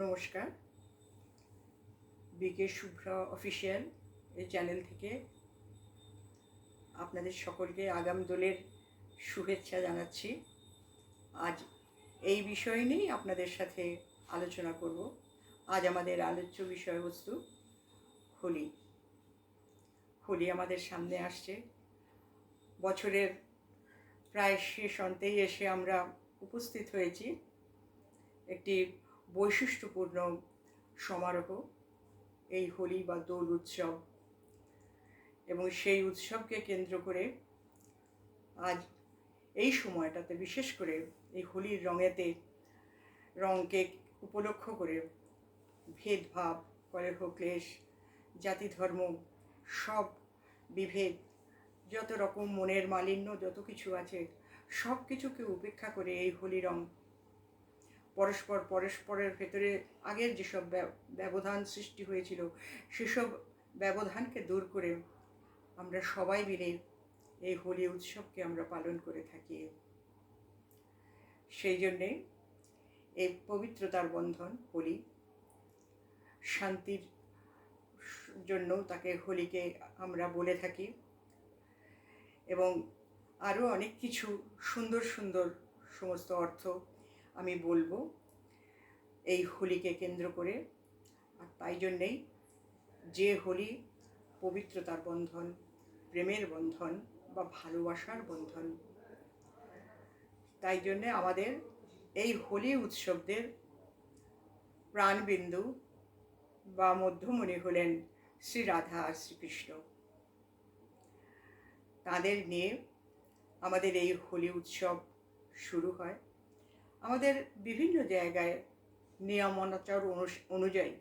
নমস্কার। বিকে শুভ্রা অফিসিয়াল এই চ্যানেল থেকে আপনাদের সকলকে আগাম দোলের শুভেচ্ছা জানাচ্ছি। আজ এই বিষয় নিয়েই আপনাদের সাথে আলোচনা করব। আজ আমাদের আলোচ্য বিষয়বস্তু হোলি। হোলি আমাদের সামনে আসছে। বছরের প্রায় শেষ অন্তেই এসে আমরা উপস্থিত হয়েছি একটি বৈশিষ্ট্যপূর্ণ সমারোহ, এই হোলি বা দোল উৎসব। এবং সেই উৎসবকে কেন্দ্র করে আজ এই সময়টাতে বিশেষ করে এই হোলির রঙকে উপলক্ষ করে ভেদভাব, কলহ ক্লেশ, জাতি ধর্ম, সব বিভেদ, যত রকম মনের মালিন্য যত কিছু আছে সব কিছুকে উপেক্ষা করে এই হোলি রং পরস্পরের ভেতরে আগের যেসব ব্যবধান সৃষ্টি হয়েছিল সেসব ব্যবধানকে দূর করে আমরা সবাই মিলে এই হোলি উৎসবকে আমরা পালন করে থাকি। সেই জন্যে এই পবিত্রতার বন্ধন হোলি, শান্তির জন্য তাকে হোলিকে আমরা বলে থাকি। এবং আরও অনেক কিছু সুন্দর সুন্দর সমস্ত অর্থ আমি বলবো এই হোলিকে কেন্দ্র করে। আর তাই জন্যেই যে হোলি পবিত্রতার বন্ধন, প্রেমের বন্ধন বা ভালোবাসার বন্ধন, তাই জন্যে আমাদের এই হোলি উৎসবদের প্রাণবিন্দু বা মধ্যমণি হলেন শ্রী রাধা আর শ্রীকৃষ্ণ। তাদের নিয়ে আমাদের এই হোলি উৎসব শুরু হয়। আমাদের বিভিন্ন জায়গায় নিয়মাচার অনুযায়ী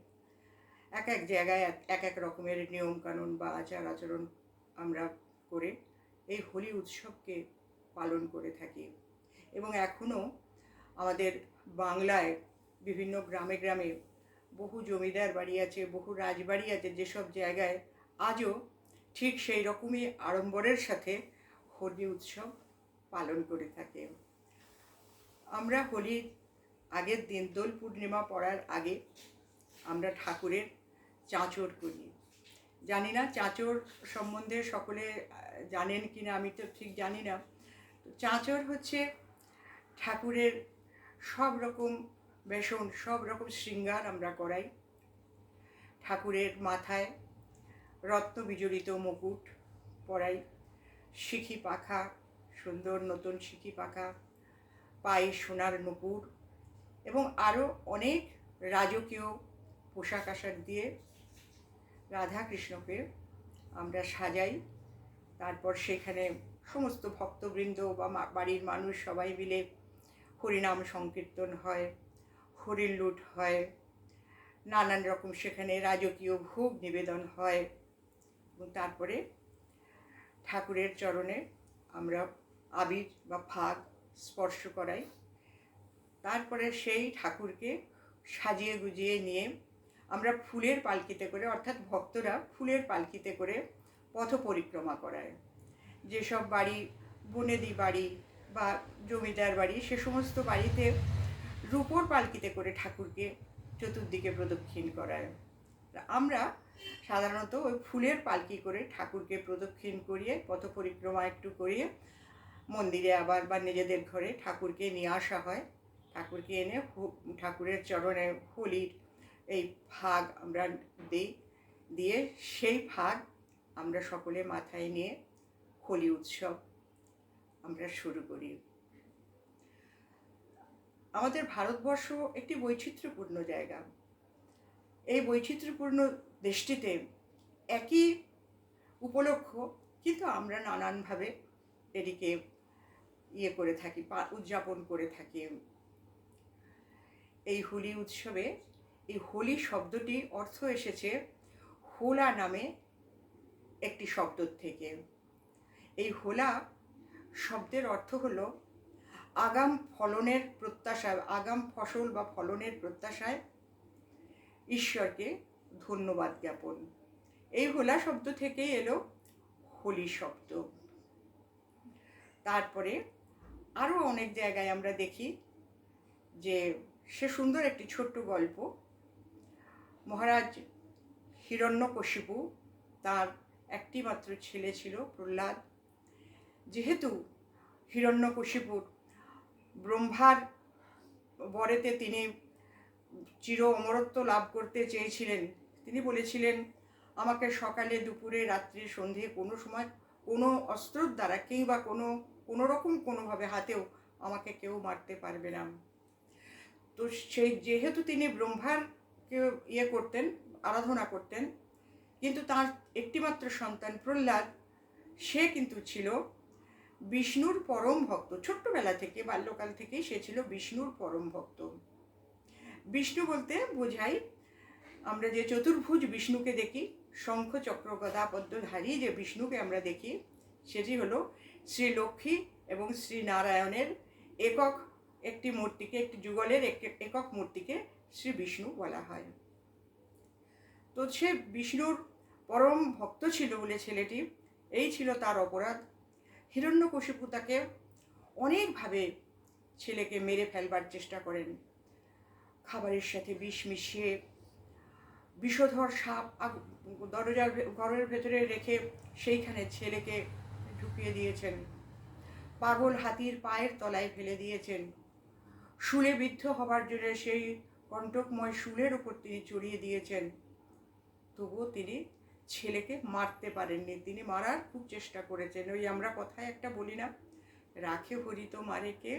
এক এক জায়গায় এক এক রকমের নিয়মকানুন বা আচার আচরণ আমরা করে এই হোলি উৎসবকে পালন করে থাকি। এবং এখনও আমাদের বাংলায় বিভিন্ন গ্রামে গ্রামে বহু জমিদার বাড়ি আছে, বহু রাজবাড়ি আছে, যেসব জায়গায় আজও ঠিক সেই রকমই আড়ম্বরের সাথে হোলি উৎসব পালন করে থাকে। আমরা হোলির আগের দিন, দোল পূর্ণিমা পড়ার আগে আমরা ঠাকুরের চাঁচর করি। জানি না চাঁচর সম্বন্ধে সকলে জানেন কি না, আমি তো ঠিক জানি না। চাঁচর হচ্ছে ঠাকুরের সব রকম বেসন, সব রকম শৃঙ্গার আমরা করাই। ঠাকুরের মাথায় রত্ন বিজড়িত মুকুট পরাই, সিঁখি পাখা, সুন্দর নতুন সিঁখি পাখা, পায়ে সোনার নুপুর এবং আরও অনেক রাজকীয় পোশাক আশাক দিয়ে রাধা কৃষ্ণকে আমরা সাজাই। তারপর সেখানে সমস্ত ভক্তবৃন্দ বা বাড়ির মানুষ সবাই মিলে হরিনাম সংকীর্তন হয়, হরির লুট হয়, নানান রকম সেখানে রাজকীয় ভোগ নিবেদন হয়। এবং তারপরে ঠাকুরের চরণে আমরা আবির বা ফাগ স্পর্শ করাই। তারপরে সেই ঠাকুরকে সাজিয়ে গুজিয়ে নিয়ে আমরা ফুলের পালকিতে করে, অর্থাৎ ভক্তরা ফুলের পালকিতে করে পথ পরিক্রমা করায়। যেসব বাড়ি বনেদি বাড়ি বা জমিদার বাড়ি, সে সমস্ত বাড়িতে রূপোর পালকিতে করে ঠাকুরকে চতুর্দিকে প্রদক্ষিণ করায়। আমরা সাধারণত ওই ফুলের পালকি করে ঠাকুরকে প্রদক্ষিণ করিয়ে, পথ পরিক্রমা একটু করিয়ে মন্দিরে আবার বা নিজেদের ঘরে ঠাকুরকে নিয়ে আসা হয়। ঠাকুরকে এনে ঠাকুরের চরণে হোলির এই ফাগ আমরা দিই, দিয়ে সেই ফাগ আমরা সকলে মাথায় নিয়ে হোলি উৎসব আমরা শুরু করি। আমাদের ভারতবর্ষ একটি বৈচিত্র্যপূর্ণ জায়গা। এই বৈচিত্র্যপূর্ণ দেশটিতে একই উপলক্ষ, কিন্তু আমরা নানানভাবে এটিকে করে থাকি, উদযাপন করে থাকি। এই হোলি উৎসবে এই হোলি শব্দটি অর্থ এসেছে হোলা নামে একটি শব্দ থেকে। এই হোলা শব্দের অর্থ হলো আগাম ফলনের প্রত্যাশায়, আগাম ফসল বা ফলনের প্রত্যাশায় ঈশ্বরকে ধন্যবাদ জ্ঞাপন। এই হোলা শব্দ থেকেই এলো হোলি শব্দ। তারপরে আরও অনেক জায়গায় আমরা দেখি যে সে সুন্দর একটি ছোট্ট গল্প। মহারাজ হিরণ্যকশিপু, তার একটি মাত্র ছেলে ছিল প্রহ্লাদ। যেহেতু হিরণ্যকশিপুর ব্রহ্মার বরেতে তিনি চির অমরত্ব লাভ করতে চেয়েছিলেন, তিনি বলেছিলেন, আমাকে সকালে, দুপুরে, রাত্রে, সন্ধে কোনো সময় কোনো অস্ত্রর দ্বারা কিংবা কোনো রকম কোনোভাবে হাতেও আমাকে কেউ মারতে পারবে না। তো সেই যেহেতু তিনি ব্রহ্মারকে করতেন, আরাধনা করতেন, কিন্তু তার একটিমাত্র সন্তান প্রহ্লাদ, সে কিন্তু ছিল বিষ্ণুর পরম ভক্ত। ছোট্টবেলা থেকে, বাল্যকাল থেকেই সে ছিল বিষ্ণুর পরম ভক্ত। বিষ্ণু বলতে বোঝাই আমরা যে চতুর্ভুজ বিষ্ণুকে দেখি, শঙ্খ চক্র গদা পদ্মধারী যে বিষ্ণুকে আমরা দেখি, সেটি হলো শ্রী লক্ষ্মী এবং শ্রী নারায়ণের একক একটি মূর্তিকে, একটি যুগলের একক মূর্তিকে শ্রী বিষ্ণু বলা হয়। তো সে বিষ্ণুর পরম ভক্ত ছিল বলে ছেলেটি, এই ছিল তার অপরাধ। হিরণ্যকশিপু তাকে অনেকভাবে ছেলেকে মেরে ফেলবার চেষ্টা করেন। খাবারের সাথে বিষ মিশিয়ে বিষধর সাপ দরজার ঘরের ভেতরে রেখে সেইখানে ছেলেকে ঢুকিয়ে দিয়েছেন। পাগল হাতির পায়ের তলায় ফেলে দিয়েছেন। শুলে বিদ্ধ হবার জন্য সেই কণ্টকময় শুলের উপর তিনি চড়িয়ে দিয়েছেন। তবুও তিনি ছেলেকে মারতে পারেননি। তিনি মারার খুব চেষ্টা করেছেন। ওই আমরা কথায় একটা বলি না, রাখে হরি তো মারে কে।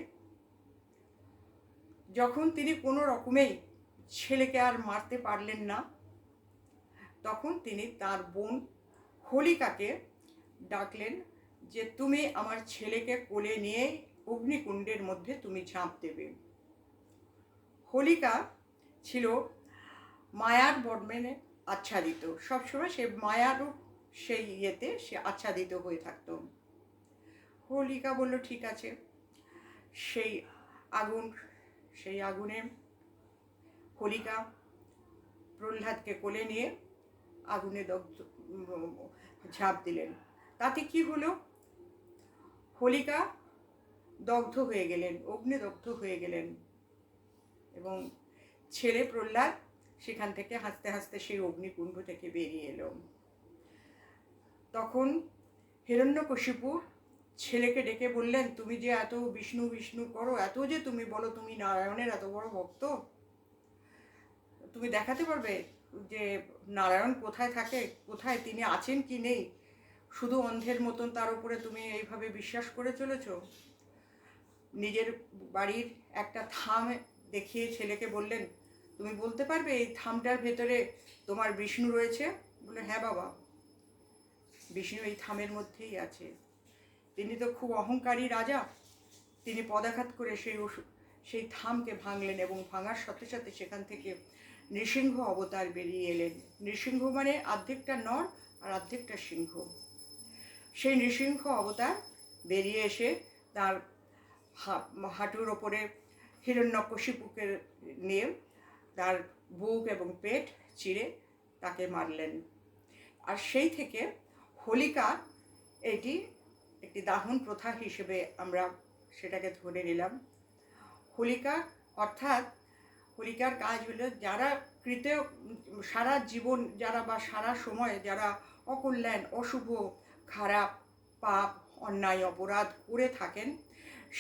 যখন তিনি কোনো রকমেই ছেলেকে আর মারতে পারলেন না, তখন তিনি তার বোন হোলিকাকে ডাকলেন যে তুমি আমার ছেলেকে কোলে নিয়ে অগ্নিকুণ্ডের মধ্যে তুমি ঝাঁপ দেবে। হোলিকা ছিল মায়ার বর্ণে আচ্ছাদিত, সবসময় সে মায়ারূপ সেই ইয়েতে সে আচ্ছাদিত হয়ে থাকত। হোলিকা বলল ঠিক আছে। সেই আগুনে হোলিকা প্রহ্লাদকে কোলে নিয়ে আগুনে ঝাঁপ দিলেন। তাতে কি হলো? হোলিকা দগ্ধ হয়ে গেলেন, অগ্নিদগ্ধ হয়ে গেলেন, এবং ছেলে প্রহ্লাদ সেখান থেকে হাসতে হাসতে সেই অগ্নিকুণ্ড থেকে বেরিয়ে এলো। তখন হিরণ্যকশিপু ছেলেকে ডেকে বললেন, তুমি যে এত বিষ্ণু বিষ্ণু করো, এত যে তুমি বলো তুমি নারায়ণের এত বড় ভক্ত, তুমি দেখাতে পারবে যে নারায়ণ কোথায় থাকে, কোথায় তিনি আছেন কি নেই? শুধু অন্ধের মতন তার উপরে তুমি এইভাবে বিশ্বাস করে চলেছ। নিজের বাড়ির একটা থাম দেখিয়ে ছেলেকে বললেন, তুমি বলতে পারবে এই থামটার ভেতরে তোমার বিষ্ণু রয়েছে? বলে হ্যাঁ বাবা, বিষ্ণু এই থামের মধ্যেই আছে। তিনি তো খুব অহংকারী রাজা, তিনি পদাঘাত করে সেই থামকে ভাঙলেন, এবং ভাঙার সাথে সাথে সেখান থেকে নৃসিংহ অবতার বেরিয়ে এলেন। নৃসিংহ মানে অর্ধেকটা নর আর অর্ধেকটা সিংহ। সেই নৃসিংহ অবতার বেরিয়ে এসে তার হাঁটুর ওপরে হিরণ্যকশিপুকে নিয়ে তার বুক এবং পেট চিরে তাকে মারলেন। আর সেই থেকে হোলিকা এটি একটি দাহন প্রথা হিসেবে আমরা সেটাকে ধরে নিলাম। হোলিকা অর্থাৎ হোলিকার কাজ হলো যারা সারা জীবন যারা বা সারা সময় যারা অকল্যাণ, অশুভ, খারাপ, পাপ, অন্যায়, অপরাধ করে থাকেন,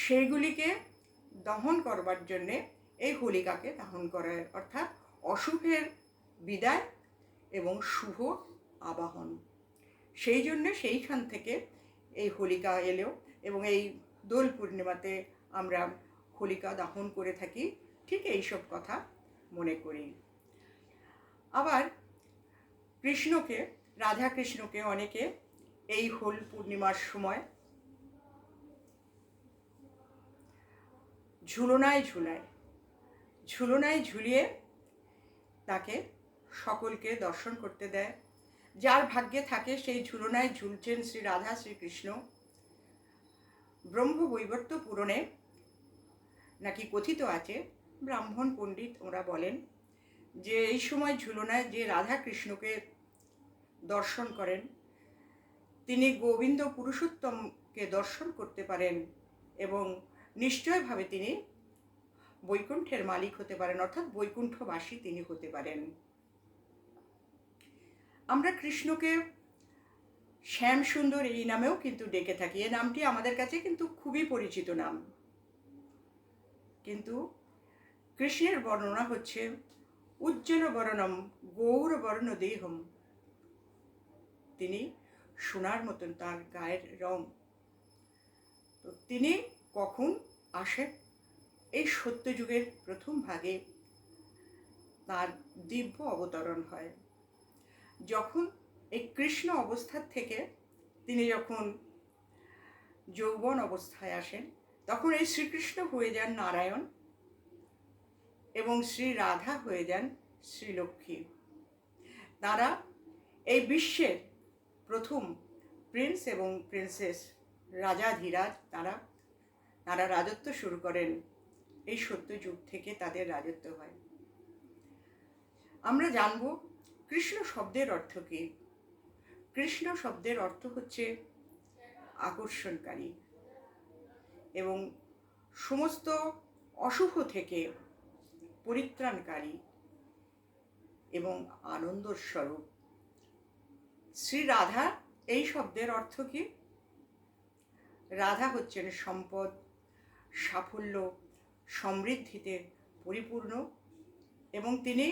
সেইগুলিকে দহন করবার জন্যে এই হোলিকাকে দাহন করা, অর্থাৎ অশুভের বিদায় এবং শুভ আবাহন। সেই জন্যে সেইখান থেকে এই হোলিকা এলো, এবং এই দোল পূর্ণিমাতে আমরা হোলিকা দাহন করে থাকি ঠিক এইসব কথা মনে করি। আবার কৃষ্ণকে, রাধা কৃষ্ণকে অনেকে এই হোল পূর্ণিমার সময় ঝুলনায় ঝুলিয়ে তাকে সকলকে দর্শন করতে দেয়। যার ভাগ্যে থাকে সেই ঝুলনায় ঝুলছেন শ্রী রাধা শ্রীকৃষ্ণ। ব্রহ্মবৈবর্ত পুরাণে নাকি কথিত আছে, ব্রাহ্মণ পণ্ডিত ওরা বলেন যে এই সময় ঝুলনায় যে রাধা কৃষ্ণকে দর্শন করেন, তিনি গোবিন্দ পুরুষোত্তমকে দর্শন করতে পারেন, এবং নিশ্চয়ভাবে তিনি বৈকুণ্ঠের মালিক হতে পারেন, অর্থাৎ বৈকুণ্ঠবাসী তিনি হতে পারেন। আমরা কৃষ্ণকে শ্যাম সুন্দর এই নামেও কিন্তু ডেকে থাকি। এই নামটি আমাদের কাছে কিন্তু খুবই পরিচিত নাম। কিন্তু কৃষ্ণের বর্ণনা হচ্ছে উজ্জ্বল বর্ণম গৌরবর্ণ দেহম। তিনি সোনার মতন তার গায়ের রং। তো তিনি কখন আসেন? এই সত্যযুগের প্রথম ভাগে তার দিব্য অবতরণ হয়। যখন এই কৃষ্ণ অবস্থার থেকে তিনি যখন যৌবন অবস্থায় আসেন, তখন এই শ্রীকৃষ্ণ হয়ে যান নারায়ণ এবং শ্রী রাধা হয়ে যান শ্রীলক্ষ্মী। তারা এই বিশ্বের প্রথম প্রিন্স এবং প্রিন্সেস, রাজাধিরাজ। তারা রাজত্ব শুরু করেন। এই সত্যযুগ থেকে তাদের রাজত্ব হয়। আমরা জানব কৃষ্ণ শব্দের অর্থ কী। কৃষ্ণ শব্দের অর্থ হচ্ছে আকর্ষণকারী এবং সমস্ত অশুভ থেকে পরিত্রাণকারী এবং আনন্দর স্বরূপ। শ্রী রাধা এই শব্দের অর্থ কি? রাধা হচ্ছেন সম্পদ, সাফল্য, সমৃদ্ধিতে পরিপূর্ণ এবং তিনি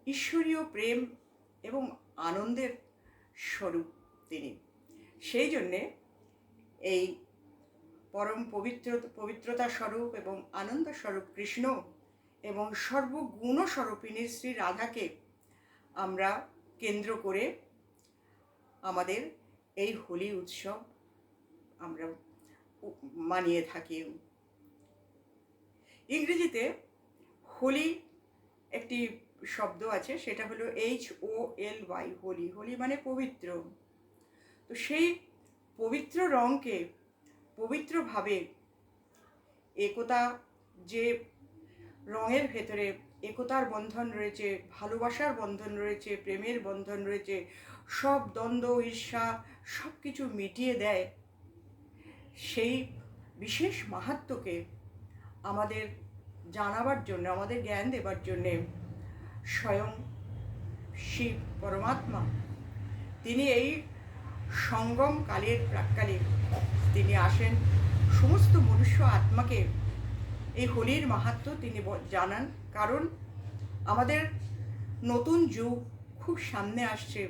ঈশ্বরীয় প্রেম এবং আনন্দের স্বরূপ তিনি। সেই জন্যে এই পরম পবিত্রতা স্বরূপ এবং আনন্দ স্বরূপ কৃষ্ণ এবং সর্বগুণ স্বরূপিণী শ্রী রাধাকে আমরা কেন্দ্র করে আমাদের এই হোলি উৎসব আমরা মানিয়ে থাকি। ইংরেজিতে হোলি একটি শব্দ আছে, সেটা হলো HOLY, হোলি। হোলি মানে পবিত্র। তো সেই পবিত্র রঙকে পবিত্রভাবে একতা, যে রঙের ভেতরে একতার বন্ধন রয়েছে, ভালোবাসার বন্ধন রয়েছে, প্রেমের বন্ধন রয়েছে, সব দ্বন্দ্ব ঈর্ষা সব কিছু মিটিয়ে দেয়, সেই বিশেষ মাহাত্ম্যকে আমাদের জানাবার জন্য, আমাদের জ্ঞান দেবার জন্যে স্বয়ং শিব পরমাত্মা তিনি এই সঙ্গম কালের প্রাক্কালে তিনি আসেন, সমস্ত মনুষ্য আত্মাকে এই হোলির মাহাত্ম্য তিনি জানান। কারণ আমাদের নতুন যুগ খুব সামনে আসছে।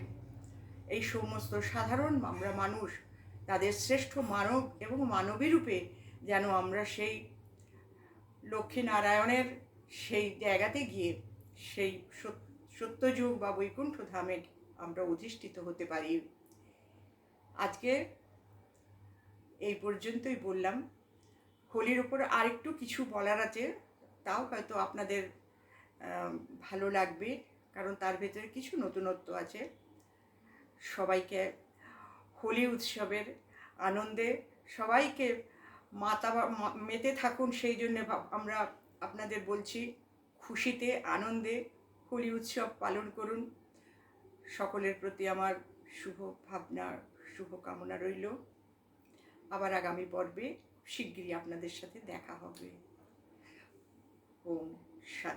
এই সমস্ত সাধারণ আমরা মানুষ তাদের শ্রেষ্ঠ মানব এবং মানবী রূপে যেন আমরা সেই লক্ষ্মীনারায়ণের সেই জায়গাতে গিয়ে সেই সত্যযুগ বা বৈকুণ্ঠ ধামে আমরা অধিষ্ঠিত হতে পারি। আজকে এই পর্যন্তই বললাম। হোলির ওপর আরেকটু কিছু বলার আছে, তাও হয়তো আপনাদের ভালো লাগবে, কারণ তার ভেতরে কিছু নতুনত্ব আছে। সবাইকে হোলি উৎসবের আনন্দে সবাইকে মেতে থাকুন, সেই জন্যে আমরা আপনাদের বলছি, খুশিতে আনন্দে হোলি উৎসব পালন করুন। সকলের প্রতি আমার শুভ ভাবনা, শুভ কামনা রইল। আবার আগামী পর্বে শিগগিরই আপনাদের সাথে দেখা হবে। ওম শান্তি।